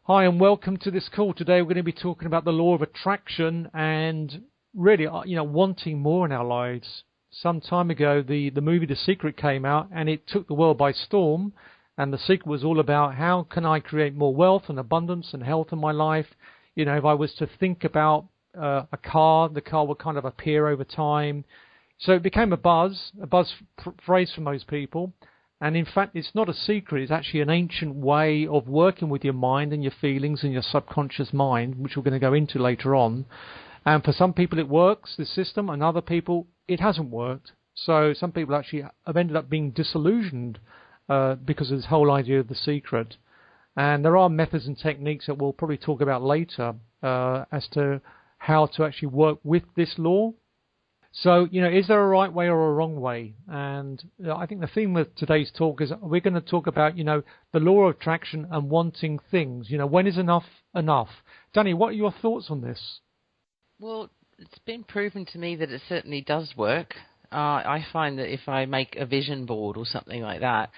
Hi, and welcome to this call. Today we're going to be talking about the law of attraction and really, wanting more in our lives. Some time ago, the movie The Secret came out, and it took the world by storm. And The Secret was all about how can I create more wealth and abundance and health in my life. You know, if I was to think about a car, the car would kind of appear over time. So it became a buzz phrase for most people. And in fact, it's not a secret. It's actually an ancient way of working with your mind and your feelings and your subconscious mind, which we're going to go into later on. And for some people, it works, this system, and other people, it hasn't worked. So some people actually have ended up being disillusioned because of this whole idea of the secret. And there are methods and techniques that we'll probably talk about later as to how to actually work with this law. So, is there a right way or a wrong way? And I think the theme of today's talk is we're going to talk about, the law of attraction and wanting things. When is enough enough? Danny, what are your thoughts on this? Well, it's been proven to me that it certainly does work. I find that if I make a vision board or something like that,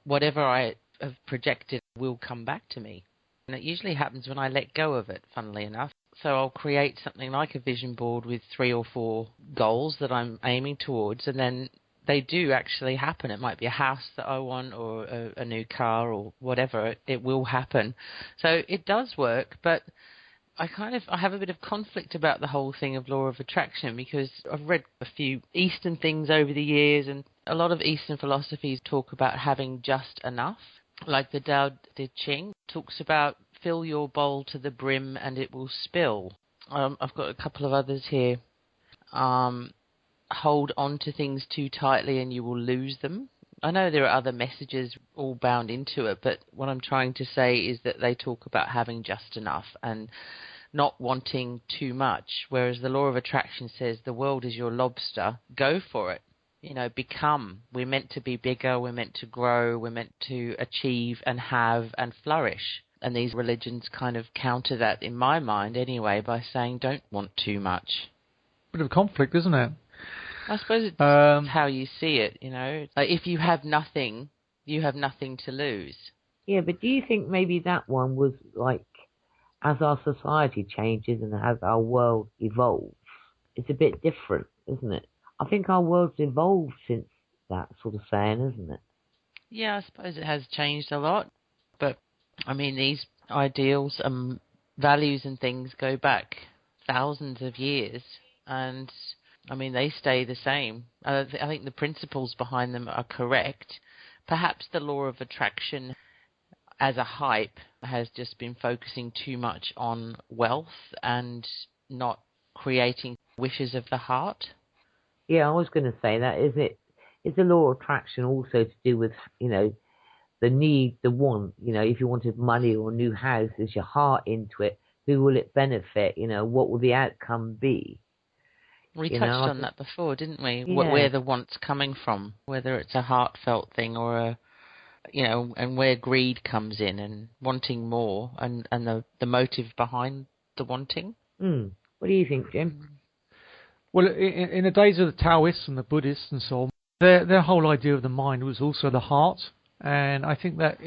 whatever I have projected will come back to me. And it usually happens when I let go of it, funnily enough. So I'll create something like a vision board with 3 or 4 goals that I'm aiming towards, and then they do actually happen. It might be a house that I want or a new car or whatever. It will happen. So it does work, but I have a bit of conflict about the whole thing of law of attraction because I've read a few Eastern things over the years, and a lot of Eastern philosophies talk about having just enough. Like the Tao Te Ching talks about fill your bowl to the brim and it will spill. I've got a couple of others here. Hold on to things too tightly and you will lose them. I know there are other messages all bound into it, but what I'm trying to say is that they talk about having just enough and not wanting too much, whereas the law of attraction says the world is your lobster, go for it. Become. We're meant to be bigger, we're meant to grow, we're meant to achieve and have and flourish. And these religions kind of counter that, in my mind anyway, by saying don't want too much. Bit of conflict, isn't it? I suppose it's how you see it, Like if you have nothing, you have nothing to lose. Yeah, but do you think maybe that one was like, as our society changes and as our world evolves, it's a bit different, isn't it? I think our world's evolved since that sort of saying, isn't it? Yeah, I suppose it has changed a lot. But, these ideals and values and things go back thousands of years. And, they stay the same. I think the principles behind them are correct. Perhaps the law of attraction as a hype has just been focusing too much on wealth and not creating wishes of the heart. Yeah, I was going to say that. Is the law of attraction also to do with, the need, the want? If you wanted money or a new house, is your heart into it? Who will it benefit? What will the outcome be? We touched on that before, didn't we? Yeah. Where the want's coming from, whether it's a heartfelt thing or and where greed comes in and wanting more and the motive behind the wanting. What do you think, Jim? Well, in the days of the Taoists and the Buddhists and so on, their whole idea of the mind was also the heart. And I think that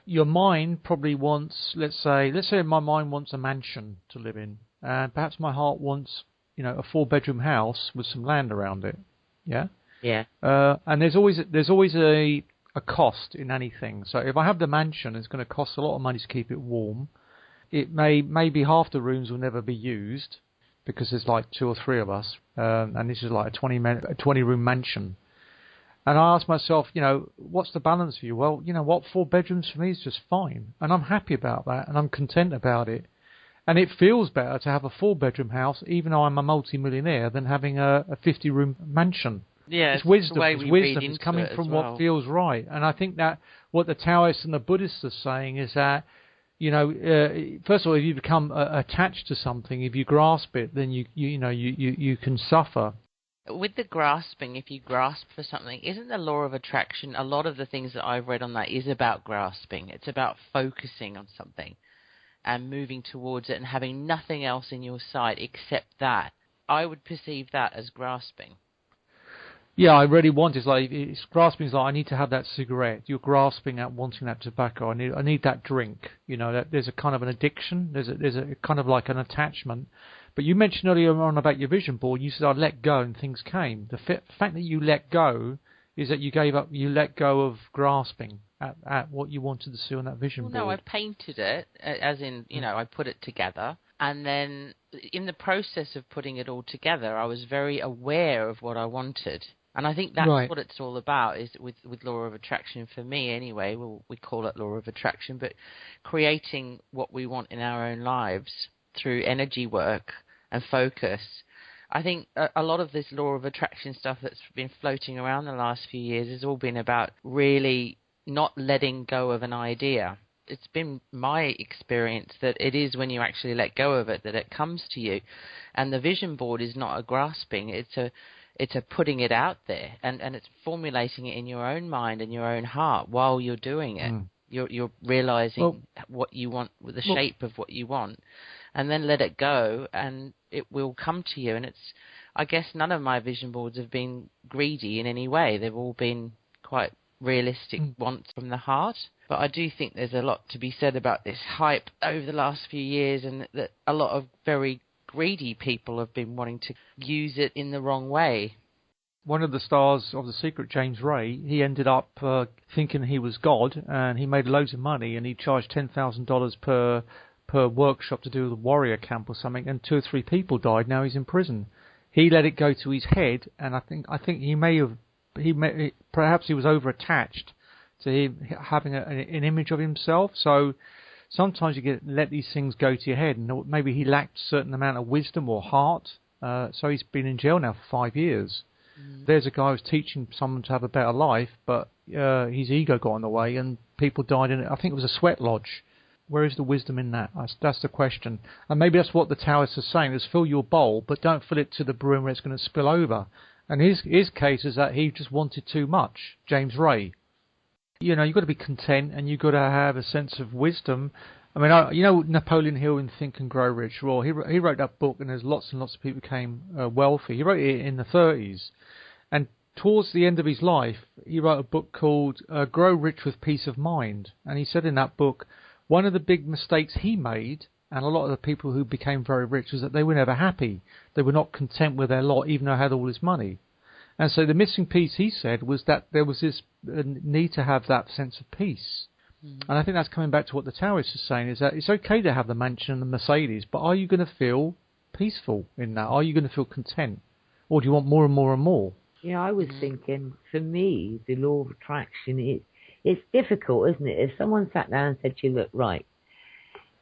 your mind probably wants, let's say my mind wants a mansion to live in. And perhaps my heart wants, a 4-bedroom house with some land around it. Yeah? Yeah. And there's always a cost in anything. So if I have the mansion, it's going to cost a lot of money to keep it warm. It maybe half the rooms will never be used, because there's like 2 or 3 of us, and this is like a 20-room mansion. And I asked myself, what's the balance for you? Well, 4 bedrooms for me is just fine, and I'm happy about that, and I'm content about it. And it feels better to have a 4-bedroom house, even though I'm a multi-millionaire, than having a 50-room mansion. Yeah, it's wisdom. It's wisdom. It's coming from what feels right. And I think that what the Taoists and the Buddhists are saying is that, first of all, if you become attached to something, if you grasp it, then you can suffer. With the grasping, if you grasp for something, isn't the law of attraction, a lot of the things that I've read on that is about grasping. It's about focusing on something and moving towards it and having nothing else in your sight except that. I would perceive that as grasping. Yeah, I really want. It's grasping. Is like I need to have that cigarette. You're grasping at wanting that tobacco. I need that drink. You know, there's a kind of an addiction. There's a kind of like an attachment. But you mentioned earlier on about your vision board. You said I let go and things came. The fact that you let go is that you gave up. You let go of grasping at what you wanted to see on that vision board. No, I painted it, as in, I put it together. And then in the process of putting it all together, I was very aware of what I wanted. And I think that's what it's all about, is with law of attraction, for me anyway. We call it law of attraction, but creating what we want in our own lives through energy work and focus. I think a lot of this law of attraction stuff that's been floating around the last few years has all been about really not letting go of an idea. It's been my experience that it is when you actually let go of it that it comes to you. And the vision board is not a grasping, it's a putting it out there, and it's formulating it in your own mind and your own heart while you're doing it. You're realizing what you want, the shape of what you want, and then let it go, and it will come to you. And I guess none of my vision boards have been greedy in any way. They've all been quite realistic wants from the heart. But I do think there's a lot to be said about this hype over the last few years, and that a lot of very greedy people have been wanting to use it in the wrong way. One of the stars of The Secret, James Ray, he ended up thinking he was God, and he made loads of money, and he charged $10,000 per workshop to do the warrior camp or something, and 2 or 3 people died. Now he's in prison. He let it go to his head, and I think perhaps he was over-attached to him having an image of himself. So sometimes you let these things go to your head, and maybe he lacked a certain amount of wisdom or heart. So he's been in jail now for 5 years. There's a guy who's teaching someone to have a better life, but his ego got in the way, and people died in it. I think it was a sweat lodge. Where is the wisdom in that? That's the question. And maybe that's what the Taoists are saying, is fill your bowl, but don't fill it to the brim where it's going to spill over. And his case is that he just wanted too much, James Ray. You've got to be content, and you've got to have a sense of wisdom. I mean, Napoleon Hill in Think and Grow Rich. Well, he wrote that book, and there's lots and lots of people became wealthy. He wrote it in the 30s. And towards the end of his life, he wrote a book called Grow Rich with Peace of Mind. And he said in that book, one of the big mistakes he made, and a lot of the people who became very rich, was that they were never happy. They were not content with their lot, even though they had all this money. And so the missing piece, he said, was that there was this need to have that sense of peace. And I think that's coming back to what the Taoists are saying, is that it's okay to have the mansion and the Mercedes, but are you going to feel peaceful in that? Are you going to feel content? Or do you want more and more and more? Yeah, I was thinking, for me, the law of attraction, it's difficult, isn't it? If someone sat down and said to you, look, right,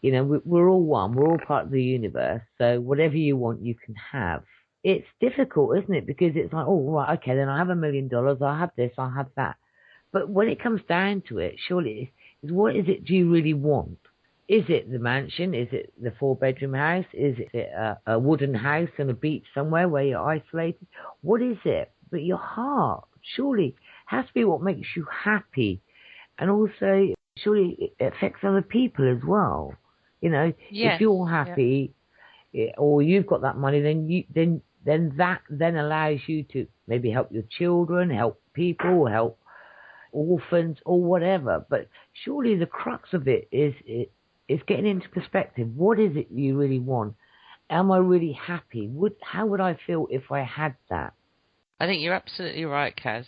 we're all one, we're all part of the universe, so whatever you want, you can have. It's difficult, isn't it? Because it's like, oh, right, okay, then I have $1 million, I'll have this, I'll have that. But when it comes down to it, surely it's what is it do you really want? Is it the mansion? Is it the 4-bedroom house? Is it a wooden house on a beach somewhere where you're isolated? What is it? But your heart, surely, has to be what makes you happy. And also, surely it affects other people as well. Yes. If you're happy, or you've got that money, then that allows you to maybe help your children, help people, help orphans or whatever. But surely the crux of it is getting into perspective. What is it you really want? Am I really happy? How would I feel if I had that? I think you're absolutely right, Kaz.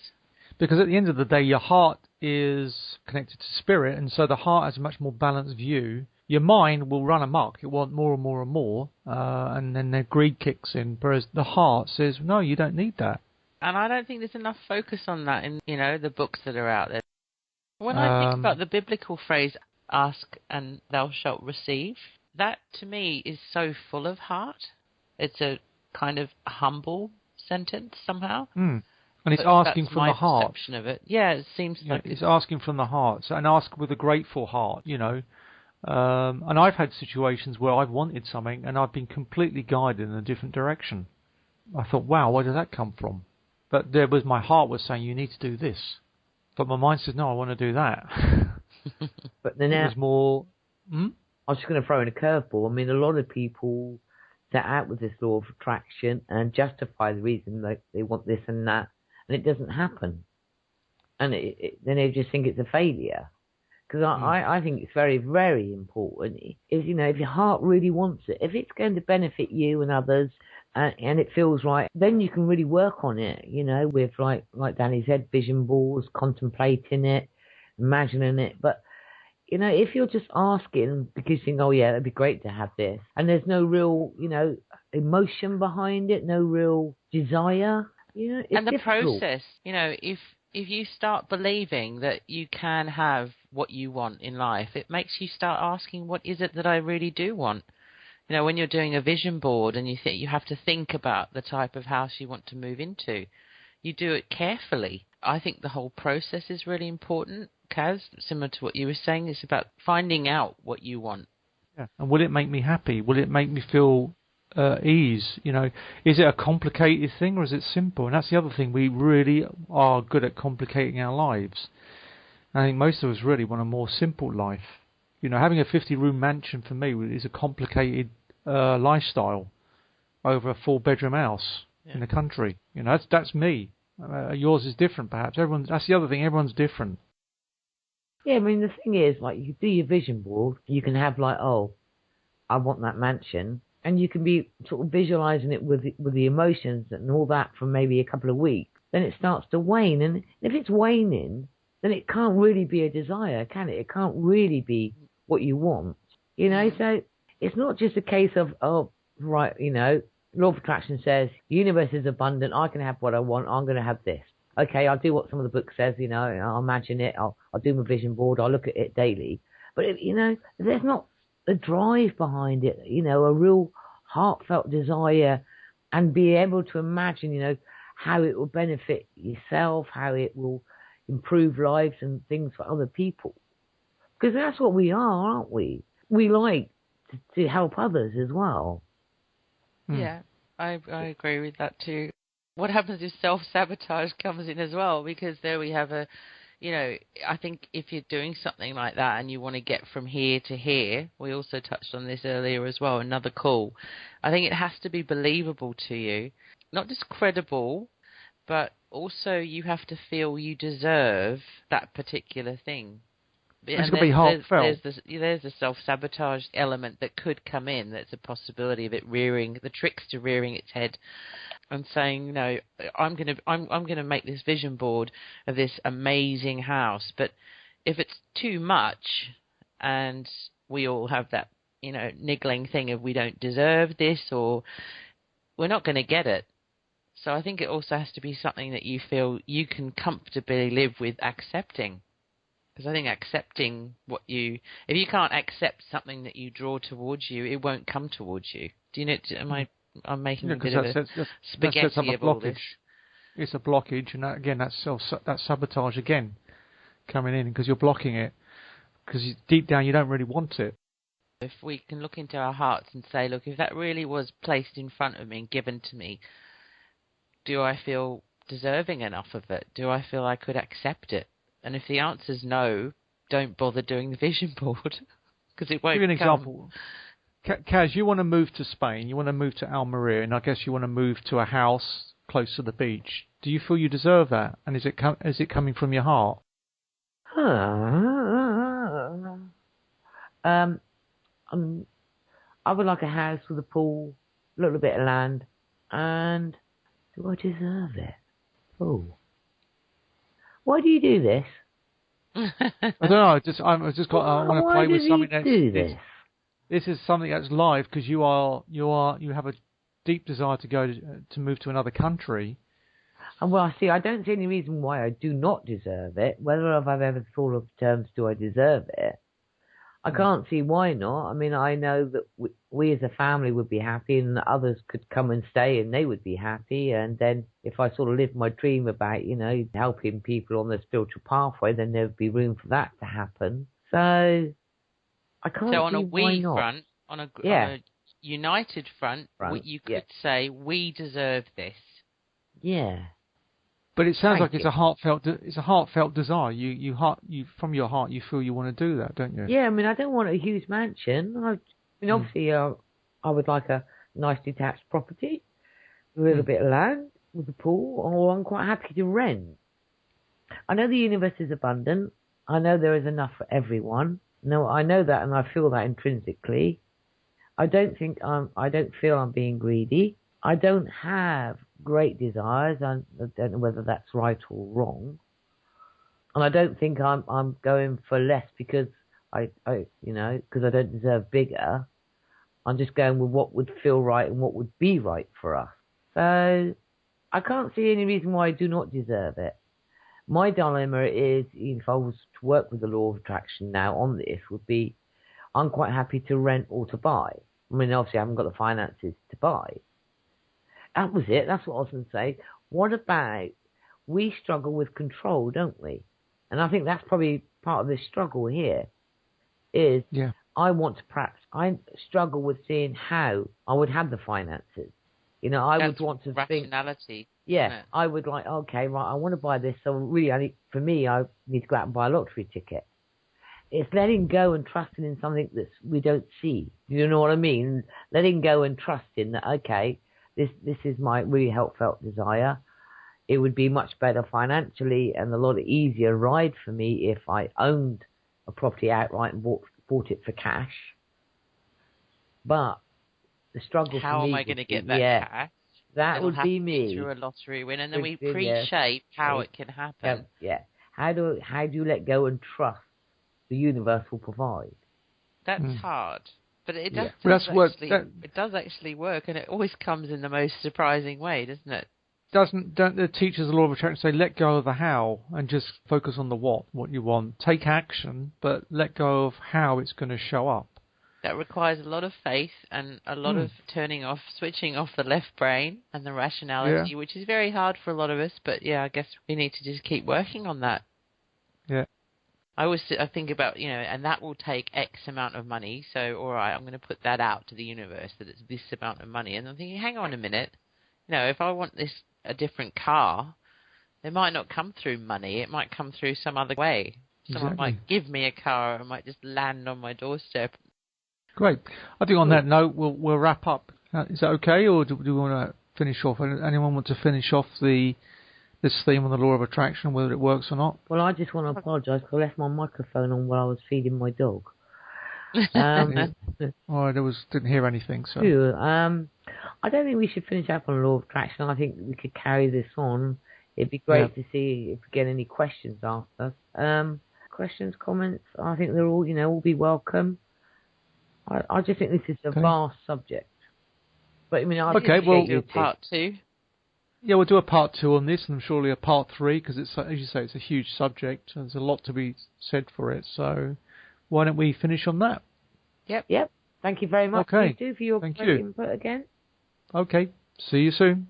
Because at the end of the day, your heart is connected to spirit, and so the heart has a much more balanced view. Your mind will run amok. It wants more and more and more, and then the greed kicks in, whereas the heart says, no, you don't need that. And I don't think there's enough focus on that in, the books that are out there. When I think about the biblical phrase, ask and thou shalt receive, that to me is so full of heart. It's a kind of humble sentence somehow. And it's asking from the heart. That's my perception of it. Yeah, it seems like it's asking from the heart. So, and ask with a grateful heart, And I've had situations where I've wanted something and I've been completely guided in a different direction. I thought, wow, where did that come from? But my heart was saying, you need to do this. But my mind said, no, I want to do that. But then it was more... I was just going to throw in a curveball. I mean, a lot of people set out with this law of attraction and justify the reason that they want this and that. and it doesn't happen, and then they just think it's a failure. Because I think it's very, very important is, if your heart really wants it, if it's going to benefit you and others, and it feels right, then you can really work on it, with like Danny said, vision boards, contemplating it, imagining it. But, if you're just asking because you think, oh yeah, that'd be great to have this, and there's no real, emotion behind it, no real desire, it's and the difficult. process, if you start believing that you can have what you want in life, it makes you start asking, what is it that I really do want? When you're doing a vision board and you have to think about the type of house you want to move into, you do it carefully. I think the whole process is really important, Kaz, similar to what you were saying. It's about finding out what you want. Yeah. And will it make me happy? Will it make me feel ease? Is it a complicated thing or is it simple? And that's the other thing. We really are good at complicating our lives. I think most of us really want a more simple life. Having a 50-room mansion for me is a complicated lifestyle over a 4-bedroom house in the country. That's me. Yours is different, perhaps. That's the other thing. Everyone's different. Yeah, I mean, the thing is, like, you do your vision board, you can have, like, oh, I want that mansion, and you can be sort of visualizing it with the emotions and all that for maybe a couple of weeks. Then it starts to wane, and if it's waning, then it can't really be a desire, can it? It can't really be what you want, So it's not just a case of, oh, right, law of attraction says, the universe is abundant, I can have what I want, I'm going to have this. Okay, I'll do what some of the book says, I'll imagine it, I'll do my vision board, I'll look at it daily. But, if there's not a drive behind it, a real heartfelt desire, and be able to imagine, how it will benefit yourself, how it will improve lives and things for other people. Because that's what we are, aren't we? We like to help others as well. Yeah, I agree with that too. What happens if self-sabotage comes in as well? Because there we have I think if you're doing something like that and you want to get from here to here, we also touched on this earlier as well, another call. I think it has to be believable to you, not just credible, but also you have to feel you deserve that particular thing. It's going to be heartfelt. There's the self-sabotage element that could come in. That's a possibility of it the trickster rearing its head and saying, I'm gonna make this vision board of this amazing house. But if it's too much, and we all have that, niggling thing of we don't deserve this, or we're not going to get it. So I think it also has to be something that you feel you can comfortably live with accepting. Because I think accepting if you can't accept something that you draw towards you, it won't come towards you. Do you know? I'm making a bit of a spaghetti of all this. It's a blockage, and that's sabotage again coming in because you're blocking it because deep down you don't really want it. If we can look into our hearts and say, look, if that really was placed in front of me and given to me, do I feel deserving enough of it? Do I feel I could accept it? And if the answer's no, don't bother doing the vision board because it won't come. Give you an example. Kaz, you want to move to Spain, you want to move to Almeria, and I guess you want to move to a house close to the beach. Do you feel you deserve that? And is it coming from your heart? I would like a house with a pool, a little bit of land, and do I deserve it? Oh. Why do you do this? I don't know. I want to play with something that's. Do this? This is something that's live because you have a deep desire to move to another country. And well, see, I don't see any reason why I do not deserve it. Whether I've ever thought of terms, do I deserve it? I can't see why not. I mean, I know that we as a family would be happy, and others could come and stay and they would be happy. And then if I sort of lived my dream about, helping people on their spiritual pathway, then there would be room for that to happen. So I can't see why not. So on a we front, on a united front, you could say, we deserve this. Yeah. But it sounds like it's a heartfelt desire. You from your heart, you feel you want to do that, don't you? Yeah, I mean, I don't want a huge mansion. Obviously, I would like a nice detached property with a bit of land, with the pool, or I'm quite happy to rent. I know the universe is abundant. I know there is enough for everyone. No, I know that, and I feel that intrinsically. I don't feel I'm being greedy. I don't have great desires. I don't know whether that's right or wrong. And I don't think I'm going for less because because I don't deserve bigger. I'm just going with what would feel right and what would be right for us. So I can't see any reason why I do not deserve it. My dilemma is, if I was to work with the law of attraction now on this, would be I'm quite happy to rent or to buy. I mean, obviously I haven't got the finances to buy. That was it. That's what I was going to say. What about, we struggle with control, don't we? And I think that's probably part of this struggle here is I struggle with seeing how I would have the finances. I would want to rationality. I would like, okay, right, I want to buy this. So really, I need to go out and buy a lottery ticket. It's letting go and trusting in something that we don't see. You know what I mean? Letting go and trusting that, okay, this is my really heartfelt desire. It would be much better financially and a lot easier ride for me if I owned a property outright and bought it for cash. But the struggle for me... How am I going to get that cash? That would be me. Through a lottery win, and then we pre-shape how it can happen. How do you let go and trust the universe will provide? That's hard. But it does, it does actually work, and it always comes in the most surprising way, doesn't it? Don't the teachers of the law of attraction say let go of the how and just focus on the what you want? Take action, but let go of how it's going to show up. That requires a lot of faith and a lot of switching off the left brain and the rationality, which is very hard for a lot of us. But I guess we need to just keep working on that. Yeah. I think about, and that will take X amount of money. So, all right, I'm going to put that out to the universe that it's this amount of money. And I'm thinking, hang on a minute. If I want a different car, it might not come through money. It might come through some other way. Someone might give me a car. It might just land on my doorstep. Great. I think on that note, we'll wrap up. Is that okay, or do we want to finish off? Anyone want to finish off this theme on the law of attraction, whether it works or not? Well, I just want to apologise because I left my microphone on while I was feeding my dog. Didn't hear anything. So I don't think we should finish up on law of attraction. I think we could carry this on. It'd be great to see if we get any questions asked us. Questions, comments. I think they're all all be welcome. I just think this is a vast subject. But I mean, we'll do part 2. Yeah, we'll do a part 2 on this, and surely a part 3 because it's, as you say, it's a huge subject. And there's a lot to be said for it. So why don't we finish on that? Yep. Thank you very much, you two, for your great input again. Okay. See you soon.